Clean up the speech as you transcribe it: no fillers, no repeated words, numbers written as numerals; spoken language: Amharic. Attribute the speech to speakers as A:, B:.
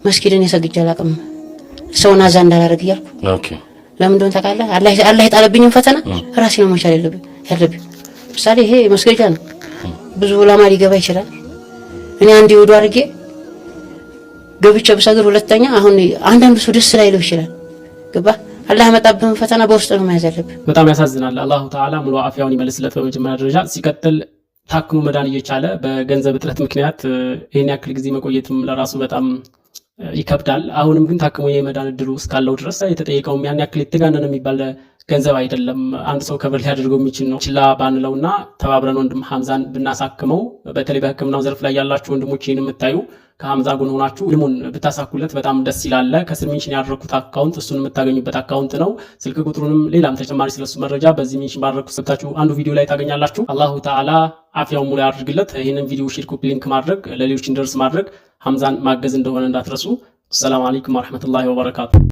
A: መስጊድን የሰግጄ አላውቅም ሰውና አዛ እንዳላረግ ይያልኩ
B: ኦኬ
A: ለምን እንደሆነ ታውቃለህ አላህ የጣለብኝን ፈተና ራሴ ነው መቻል ያለብኝ ምሳሌ ይሄ መስገጃ ነው ብዙ ዑለማ ሊገባ ይችላል እኔ አንዴ ወዶ አርጌ ገብቼ በሰግር ሁለተኛ አሁን አንዳንዱ ሰው ደስ ላይለው ይችላል ገባ አላህ መጣብን ፈተና በውስጥ ነው መያዝ ያለብን
C: በጣም ያሳዝናል አላሁ ተዓላ ሙሉ አፍያውን ይመልስለት በመጀመሪያ ደረጃ ሲቀጥል ታክሙ መዳን እየቻለ በገንዘብ እጥረት ምክንያት ይሄን ያክል ጊዜ መቆየትም ለራሱ በጣም ይከብዳል አሁንም ግን ታክሙ የመዳን እድሉ እስካለው ድረስ የተጠየቀው ያን ያክል የተጋነነ የሚባል ገንዘብ አይደለም አንድ ሰው ከበር ሊያደርገው የሚችል ነው ችላ ባንለውና ተባብረን ወንድም ሐምዛን ብናሳክመው በተለይ በህክምናው ዘርፍ ላይ ያላችሁ ወንድሞች ይሄን የምታዩ ከሐምዛ ጎን ሆናችሁ ልሙን ብታሳኩለት በጣም ደስ ይላል ከስር ሜንሽን ያደረኩት አካውንት እሱን የምታገኙበት አካውንት ነው ስልክ ቁጥሩንም ሌላም ተጨማሪ ስለሱ መረጃ በዚህ ሜንሽን ባደረኩት ሰብታችሁ አንዱ ቪዲዮ ላይ ታገኛላችሁ አላሁ ተዓላ አፍያውን ሙሉ ያድርግለት ይሄንን ቪዲዮ ሼር ኮፒ ሊንክ ማድረግ ለሌሎች እንዲደርስ ማድረግ ሐምዛን ማገዝ እንደሆነ እንዳትረሱ ሰላም አለይኩም ወራህመቱላሂ ወበረካቱ